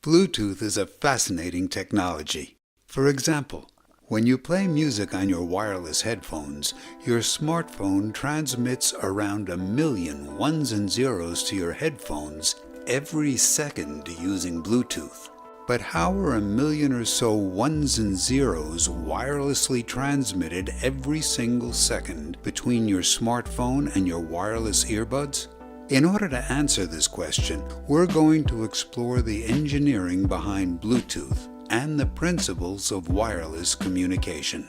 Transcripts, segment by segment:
Bluetooth is a fascinating technology. For example, when you play music on your wireless headphones, your smartphone transmits around 1,000,000 ones and zeros to your headphones every second using Bluetooth. But how are 1,000,000 or so ones and zeros wirelessly transmitted every single second between your smartphone and your wireless earbuds? In order to answer this question, we're going to explore the engineering behind Bluetooth and the principles of wireless communication.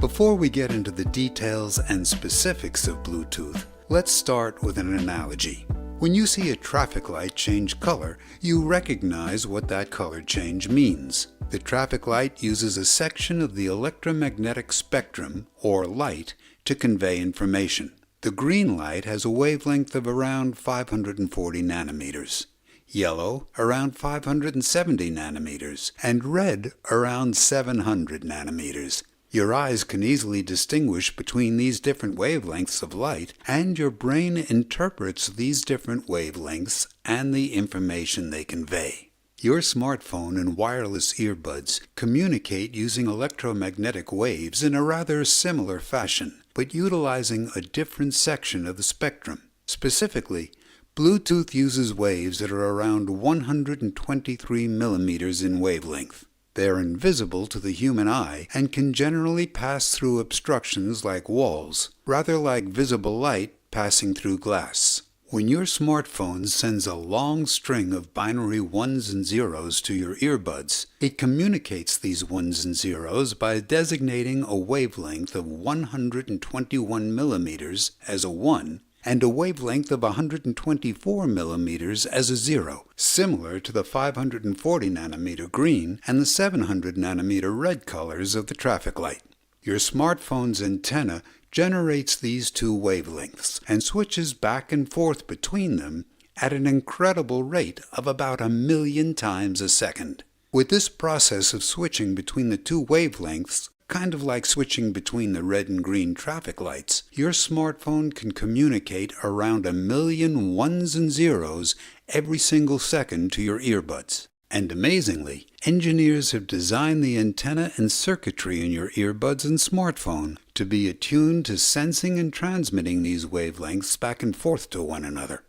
Before we get into the details and specifics of Bluetooth, let's start with an analogy. When you see a traffic light change color, you recognize what that color change means. The traffic light uses a section of the electromagnetic spectrum, or light, to convey information. The green light has a wavelength of around 540 nanometers, yellow around 570 nanometers, and red around 700 nanometers. Your eyes can easily distinguish between these different wavelengths of light, and your brain interprets these different wavelengths and the information they convey. Your smartphone and wireless earbuds communicate using electromagnetic waves in a rather similar fashion, but utilizing a different section of the spectrum. Specifically, Bluetooth uses waves that are around 123 millimeters in wavelength. They are invisible to the human eye and can generally pass through obstructions like walls, rather like visible light passing through glass. When your smartphone sends a long string of binary ones and zeros to your earbuds, it communicates these ones and zeros by designating a wavelength of 121 millimeters as a 1 and a wavelength of 124 millimeters as a 0, similar to the 540 nanometer green and the 700 nanometer red colors of the traffic light. Your smartphone's antenna generates these two wavelengths and switches back and forth between them at an incredible rate of about 1,000,000 times a second. With this process of switching between the two wavelengths, kind of like switching between the red and green traffic lights, your smartphone can communicate around 1,000,000 ones and zeros every single second to your earbuds. And amazingly, engineers have designed the antenna and circuitry in your earbuds and smartphone to be attuned to sensing and transmitting these wavelengths back and forth to one another.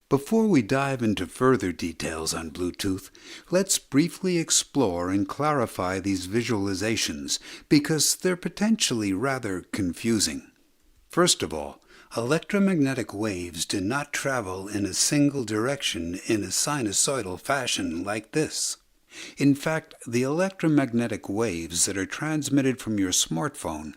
Before we dive into further details on Bluetooth, let's briefly explore and clarify these visualizations because they're potentially rather confusing. First of all, electromagnetic waves do not travel in a single direction in a sinusoidal fashion like this. In fact, the electromagnetic waves that are transmitted from your smartphone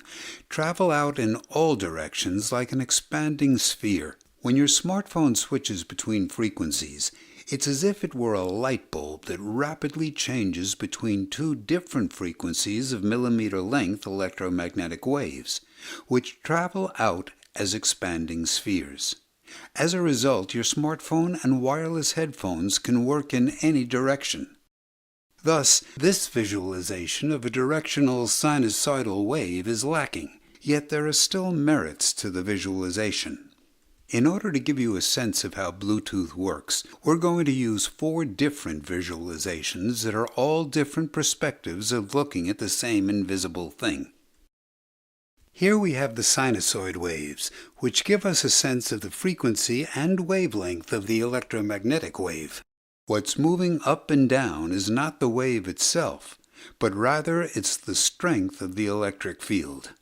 travel out in all directions like an expanding sphere. When your smartphone switches between frequencies, it's as if it were a light bulb that rapidly changes between two different frequencies of millimeter-length electromagnetic waves, which travel out as expanding spheres. As a result, your smartphone and wireless headphones can work in any direction. Thus, this visualization of a directional sinusoidal wave is lacking, yet there are still merits to the visualization. In order to give you a sense of how Bluetooth works, we're going to use 4 different visualizations that are all different perspectives of looking at the same invisible thing. Here we have the sinusoid waves, which give us a sense of the frequency and wavelength of the electromagnetic wave. What's moving up and down is not the wave itself, but rather it's the strength of the electric field.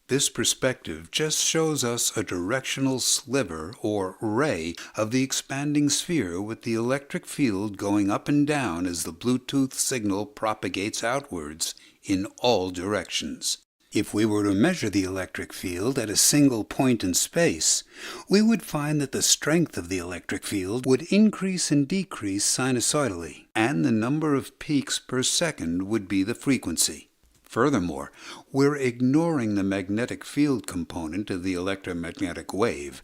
This perspective just shows us a directional sliver or ray of the expanding sphere with the electric field going up and down as the Bluetooth signal propagates outwards in all directions. If we were to measure the electric field at a single point in space, we would find that the strength of the electric field would increase and decrease sinusoidally, and the number of peaks per second would be the frequency. Furthermore, we're ignoring the magnetic field component of the electromagnetic wave,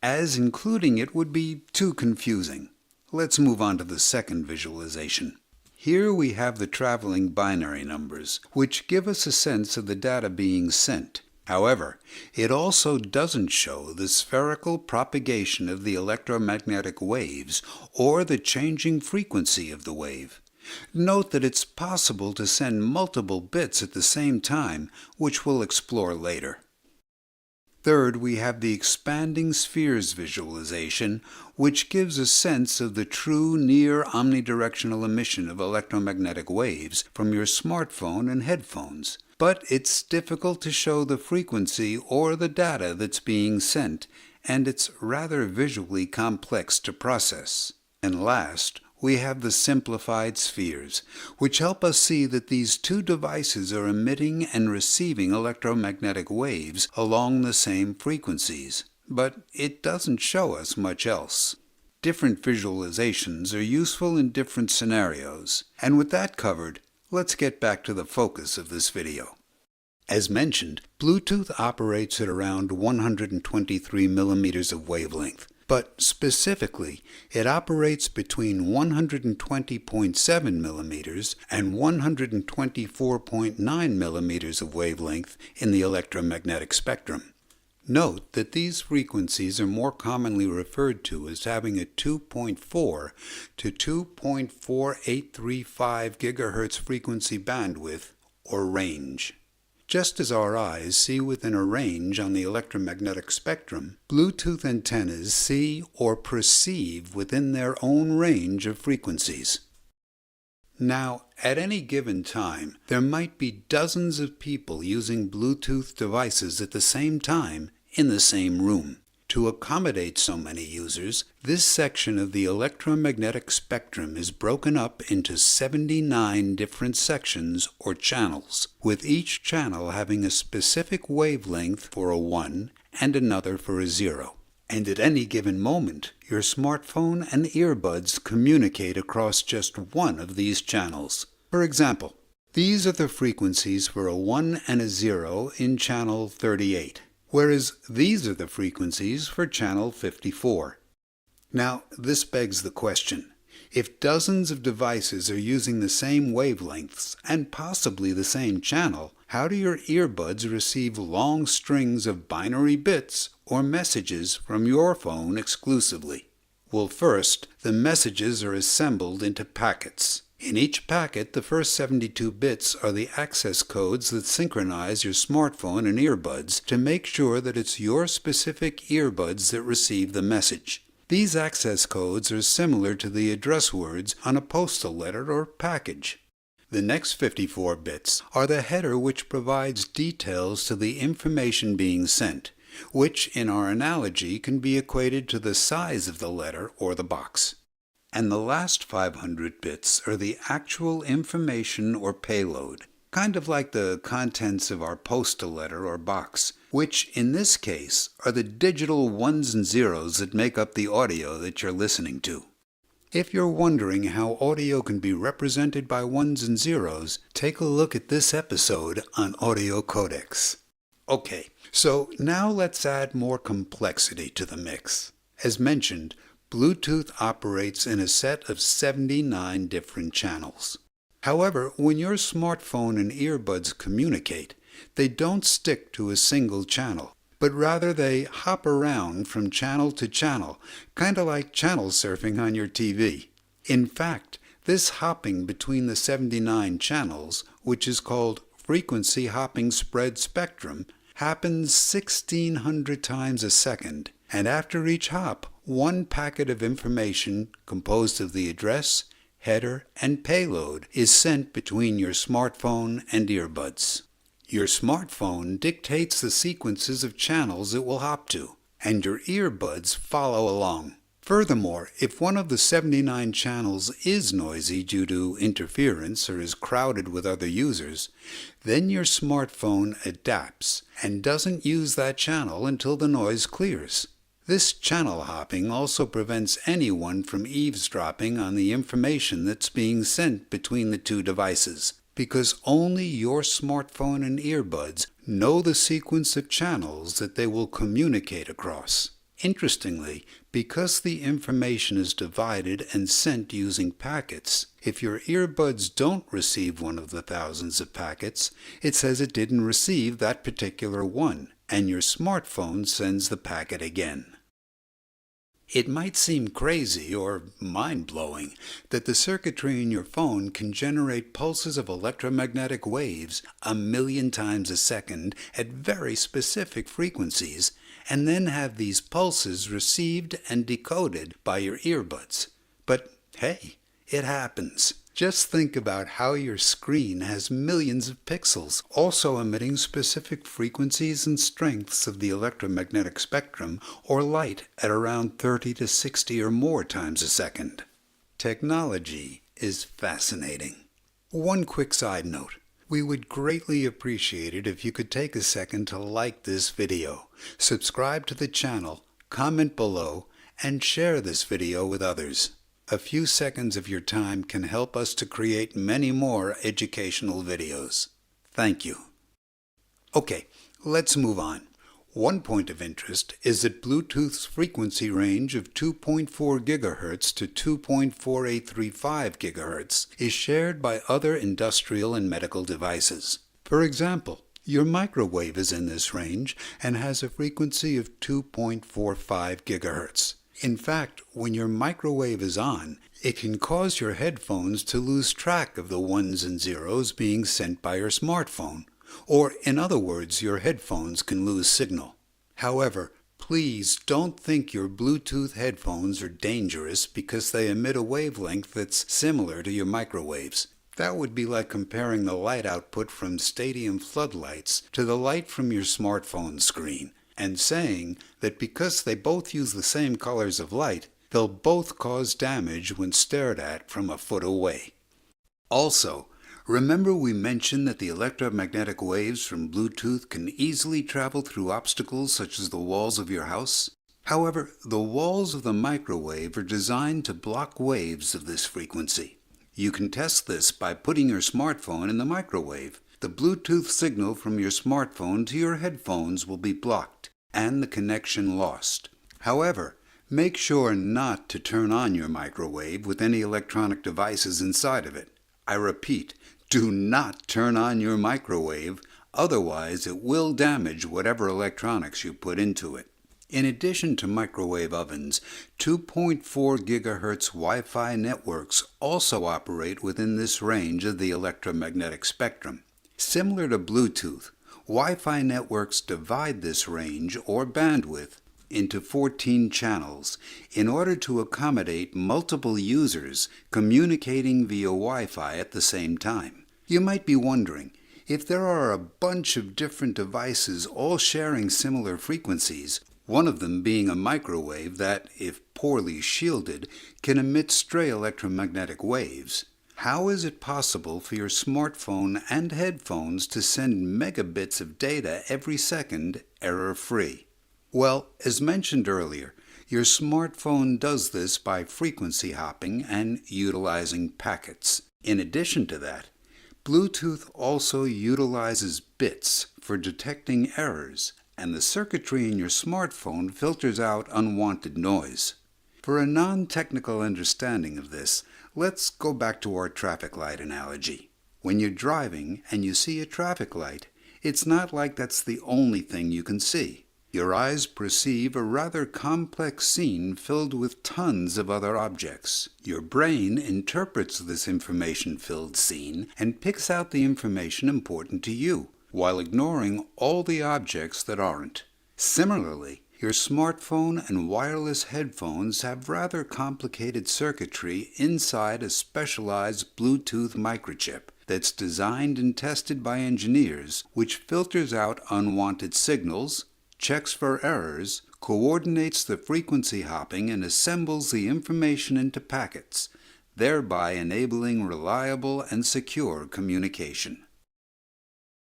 as including it would be too confusing. Let's move on to the second visualization. Here we have the traveling binary numbers, which give us a sense of the data being sent. However, it also doesn't show the spherical propagation of the electromagnetic waves or the changing frequency of the wave. Note that it's possible to send multiple bits at the same time, which we'll explore later. Third, we have the expanding spheres visualization, which gives a sense of the true near omnidirectional emission of electromagnetic waves from your smartphone and headphones. But it's difficult to show the frequency or the data that's being sent, and it's rather visually complex to process. And last, we have the simplified spheres, which help us see that these two devices are emitting and receiving electromagnetic waves along the same frequencies, but it doesn't show us much else. Different visualizations are useful in different scenarios, and with that covered, let's get back to the focus of this video. As mentioned, Bluetooth operates at around 123 millimeters of wavelength, but specifically, it operates between 120.7 millimeters and 124.9 millimeters of wavelength in the electromagnetic spectrum. Note that these frequencies are more commonly referred to as having a 2.4 to 2.4835 GHz frequency bandwidth, or range. Just as our eyes see within a range on the electromagnetic spectrum, Bluetooth antennas see or perceive within their own range of frequencies. Now, at any given time, there might be dozens of people using Bluetooth devices at the same time in the same room. To accommodate so many users, this section of the electromagnetic spectrum is broken up into 79 different sections or channels, with each channel having a specific wavelength for a 1 and another for a 0. And at any given moment, your smartphone and earbuds communicate across just one of these channels. For example, these are the frequencies for a 1 and a 0 in channel 38. Whereas these are the frequencies for channel 54. Now, this begs the question, if dozens of devices are using the same wavelengths and possibly the same channel, how do your earbuds receive long strings of binary bits or messages from your phone exclusively? Well, first, the messages are assembled into packets. In each packet, the first 72 bits are the access codes that synchronize your smartphone and earbuds to make sure that it's your specific earbuds that receive the message. These access codes are similar to the address words on a postal letter or package. The next 54 bits are the header, which provides details to the information being sent, which in our analogy can be equated to the size of the letter or the box. And the last 500 bits are the actual information or payload, kind of like the contents of our postal letter or box, which in this case are the digital ones and zeros that make up the audio that you're listening to. If you're wondering how audio can be represented by ones and zeros, take a look at this episode on audio codecs. Okay, so now let's add more complexity to the mix. As mentioned, Bluetooth operates in a set of 79 different channels. However, when your smartphone and earbuds communicate, they don't stick to a single channel, but rather they hop around from channel to channel, kind of like channel surfing on your TV. In fact, this hopping between the 79 channels, which is called frequency hopping spread spectrum, happens 1,600 times a second, and after each hop, one packet of information composed of the address, header, and payload is sent between your smartphone and earbuds. Your smartphone dictates the sequences of channels it will hop to, and your earbuds follow along. Furthermore, if one of the 79 channels is noisy due to interference or is crowded with other users, then your smartphone adapts and doesn't use that channel until the noise clears. This channel hopping also prevents anyone from eavesdropping on the information that's being sent between the two devices, because only your smartphone and earbuds know the sequence of channels that they will communicate across. Interestingly, because the information is divided and sent using packets, if your earbuds don't receive one of the thousands of packets, it says it didn't receive that particular one, and your smartphone sends the packet again. It might seem crazy or mind-blowing that the circuitry in your phone can generate pulses of electromagnetic waves 1,000,000 times a second at very specific frequencies, and then have these pulses received and decoded by your earbuds. But hey, it happens. Just think about how your screen has millions of pixels, also emitting specific frequencies and strengths of the electromagnetic spectrum or light at around 30 to 60 or more times a second. Technology is fascinating. One quick side note. We would greatly appreciate it if you could take a second to like this video, subscribe to the channel, comment below, and share this video with others. A few seconds of your time can help us to create many more educational videos. Thank you. Okay, let's move on. One point of interest is that Bluetooth's frequency range of 2.4 GHz to 2.4835 GHz is shared by other industrial and medical devices. For example, your microwave is in this range and has a frequency of 2.45 GHz. In fact, when your microwave is on, it can cause your headphones to lose track of the ones and zeros being sent by your smartphone. Or, in other words, your headphones can lose signal. However, please don't think your Bluetooth headphones are dangerous because they emit a wavelength that's similar to your microwaves. That would be like comparing the light output from stadium floodlights to the light from your smartphone screen, and saying that because they both use the same colors of light, they'll both cause damage when stared at from a foot away. Also, remember we mentioned that the electromagnetic waves from Bluetooth can easily travel through obstacles such as the walls of your house? However, the walls of the microwave are designed to block waves of this frequency. You can test this by putting your smartphone in the microwave. The Bluetooth signal from your smartphone to your headphones will be blocked and the connection lost. However, make sure not to turn on your microwave with any electronic devices inside of it. I repeat, do not turn on your microwave, otherwise it will damage whatever electronics you put into it. In addition to microwave ovens, 2.4 GHz Wi-Fi networks also operate within this range of the electromagnetic spectrum. Similar to Bluetooth, Wi-Fi networks divide this range or bandwidth into 14 channels in order to accommodate multiple users communicating via Wi-Fi at the same time. You might be wondering, if there are a bunch of different devices all sharing similar frequencies, one of them being a microwave that, if poorly shielded, can emit stray electromagnetic waves, how is it possible for your smartphone and headphones to send megabits of data every second error-free? Well, as mentioned earlier, your smartphone does this by frequency hopping and utilizing packets. In addition to that, Bluetooth also utilizes bits for detecting errors, and the circuitry in your smartphone filters out unwanted noise. For a non-technical understanding of this, let's go back to our traffic light analogy. When you're driving and you see a traffic light, it's not like that's the only thing you can see. Your eyes perceive a rather complex scene filled with tons of other objects. Your brain interprets this information-filled scene and picks out the information important to you, while ignoring all the objects that aren't. Similarly, your smartphone and wireless headphones have rather complicated circuitry inside a specialized Bluetooth microchip that's designed and tested by engineers, which filters out unwanted signals, checks for errors, coordinates the frequency hopping, and assembles the information into packets, thereby enabling reliable and secure communication.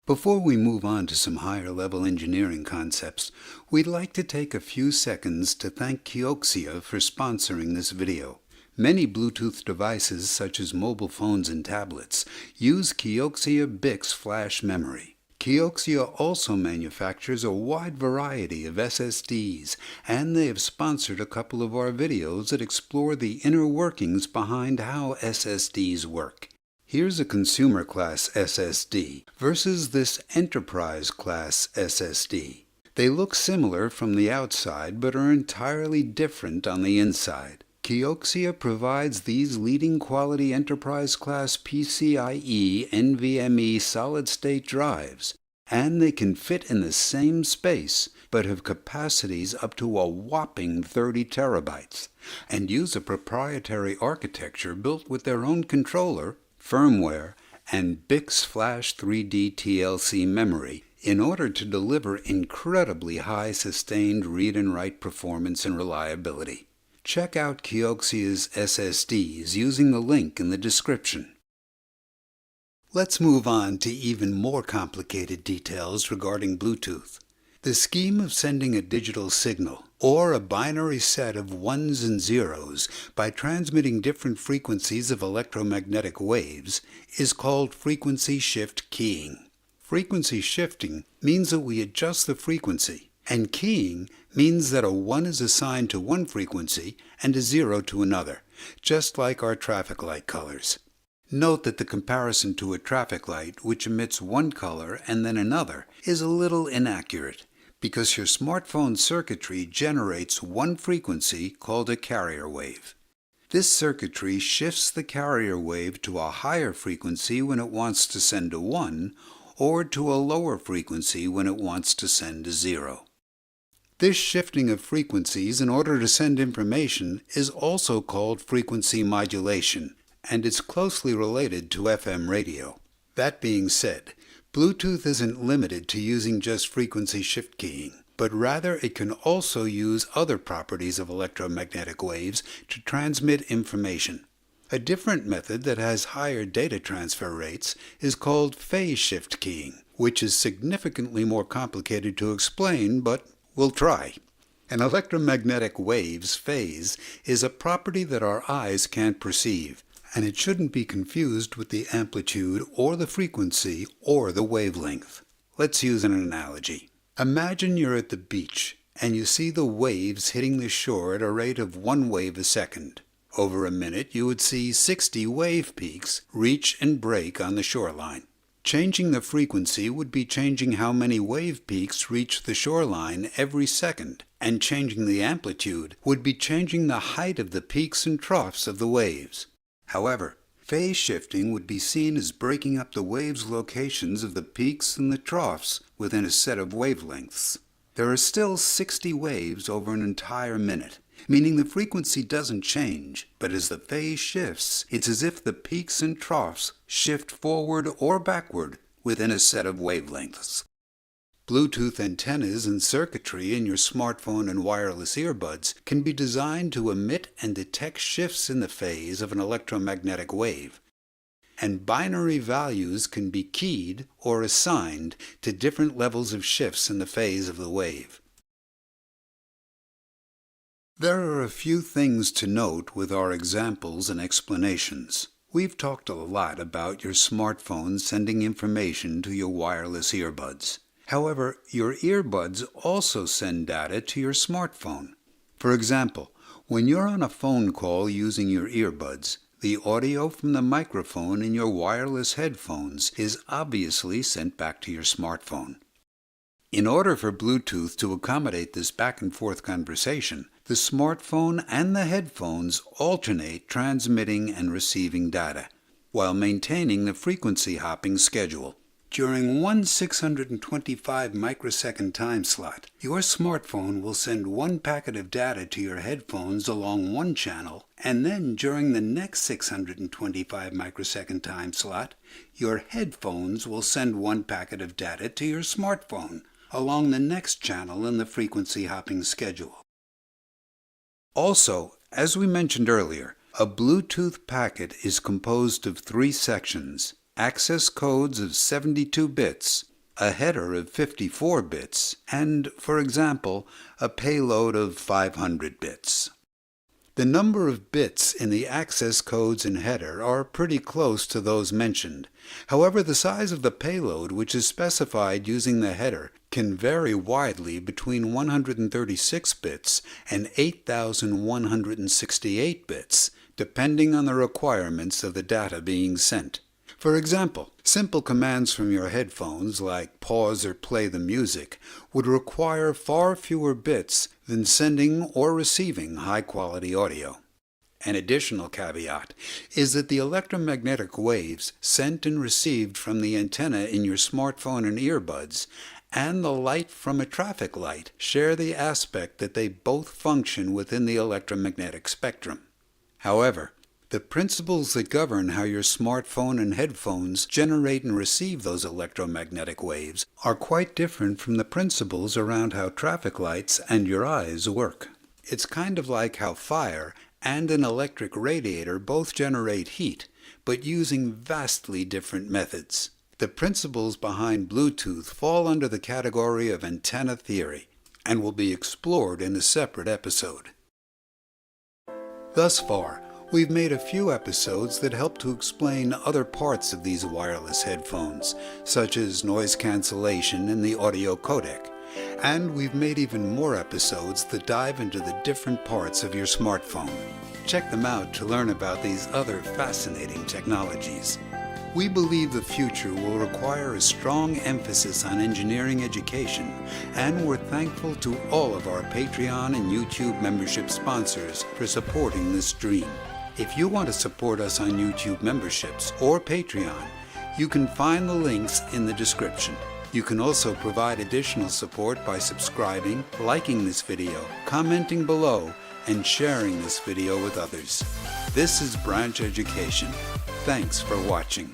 Before we move on to some higher-level engineering concepts, we'd like to take a few seconds to thank Kioxia for sponsoring this video. Many Bluetooth devices, such as mobile phones and tablets, use Kioxia BiCS flash memory. Kioxia also manufactures a wide variety of SSDs, and they have sponsored a couple of our videos that explore the inner workings behind how SSDs work. Here's a consumer class SSD versus this enterprise class SSD. They look similar from the outside but are entirely different on the inside. Kioxia provides these leading quality enterprise class PCIe NVMe solid-state drives, and they can fit in the same space but have capacities up to a whopping 30 terabytes, and use a proprietary architecture built with their own controller, firmware, and BiCS Flash 3D TLC memory in order to deliver incredibly high sustained read and write performance and reliability. Check out Kioxia's SSDs using the link in the description. Let's move on to even more complicated details regarding Bluetooth. The scheme of sending a digital signal, or a binary set of ones and zeros, by transmitting different frequencies of electromagnetic waves is called frequency shift keying. Frequency shifting means that we adjust the frequency, and keying means that a 1 is assigned to one frequency and a 0 to another, just like our traffic light colors. Note that the comparison to a traffic light, which emits one color and then another, is a little inaccurate, because your smartphone circuitry generates one frequency called a carrier wave. This circuitry shifts the carrier wave to a higher frequency when it wants to send a 1, or to a lower frequency when it wants to send a 0. This shifting of frequencies in order to send information is also called frequency modulation, and it's closely related to FM radio. That being said, Bluetooth isn't limited to using just frequency shift keying, but rather it can also use other properties of electromagnetic waves to transmit information. A different method that has higher data transfer rates is called phase shift keying, which is significantly more complicated to explain, but we'll try. An electromagnetic wave's phase is a property that our eyes can't perceive, and it shouldn't be confused with the amplitude or the frequency or the wavelength. Let's use an analogy. Imagine you're at the beach and you see the waves hitting the shore at a rate of 1 wave a second. Over a minute you would see 60 wave peaks reach and break on the shoreline. Changing the frequency would be changing how many wave peaks reach the shoreline every second, and changing the amplitude would be changing the height of the peaks and troughs of the waves. However, phase shifting would be seen as breaking up the waves' locations of the peaks and the troughs within a set of wavelengths. There are still 60 waves over an entire minute, meaning the frequency doesn't change, but as the phase shifts, it's as if the peaks and troughs shift forward or backward within a set of wavelengths. Bluetooth antennas and circuitry in your smartphone and wireless earbuds can be designed to emit and detect shifts in the phase of an electromagnetic wave, and binary values can be keyed or assigned to different levels of shifts in the phase of the wave. There are a few things to note with our examples and explanations. We've talked a lot about your smartphone sending information to your wireless earbuds. However, your earbuds also send data to your smartphone. For example, when you're on a phone call using your earbuds, the audio from the microphone in your wireless headphones is obviously sent back to your smartphone. In order for Bluetooth to accommodate this back-and-forth conversation, the smartphone and the headphones alternate transmitting and receiving data, while maintaining the frequency hopping schedule. During one 625 microsecond time slot, your smartphone will send one packet of data to your headphones along one channel, and then during the next 625 microsecond time slot, your headphones will send one packet of data to your smartphone along the next channel in the frequency hopping schedule. Also, as we mentioned earlier, a Bluetooth packet is composed of 3 sections: access codes of 72 bits, a header of 54 bits, and, for example, a payload of 500 bits. The number of bits in the access codes and header are pretty close to those mentioned. However, the size of the payload, which is specified using the header, can vary widely between 136 bits and 8,168 bits, depending on the requirements of the data being sent. For example, simple commands from your headphones, like pause or play the music, would require far fewer bits than sending or receiving high-quality audio. An additional caveat is that the electromagnetic waves sent and received from the antenna in your smartphone and earbuds and the light from a traffic light share the aspect that they both function within the electromagnetic spectrum. However, the principles that govern how your smartphone and headphones generate and receive those electromagnetic waves are quite different from the principles around how traffic lights and your eyes work. It's kind of like how fire and an electric radiator both generate heat, but using vastly different methods. The principles behind Bluetooth fall under the category of antenna theory and will be explored in a separate episode. Thus far, we've made a few episodes that help to explain other parts of these wireless headphones, such as noise cancellation and the audio codec. And we've made even more episodes that dive into the different parts of your smartphone. Check them out to learn about these other fascinating technologies. We believe the future will require a strong emphasis on engineering education, and we're thankful to all of our Patreon and YouTube membership sponsors for supporting this dream. If you want to support us on YouTube memberships or Patreon, you can find the links in the description. You can also provide additional support by subscribing, liking this video, commenting below, and sharing this video with others. This is Branch Education. Thanks for watching.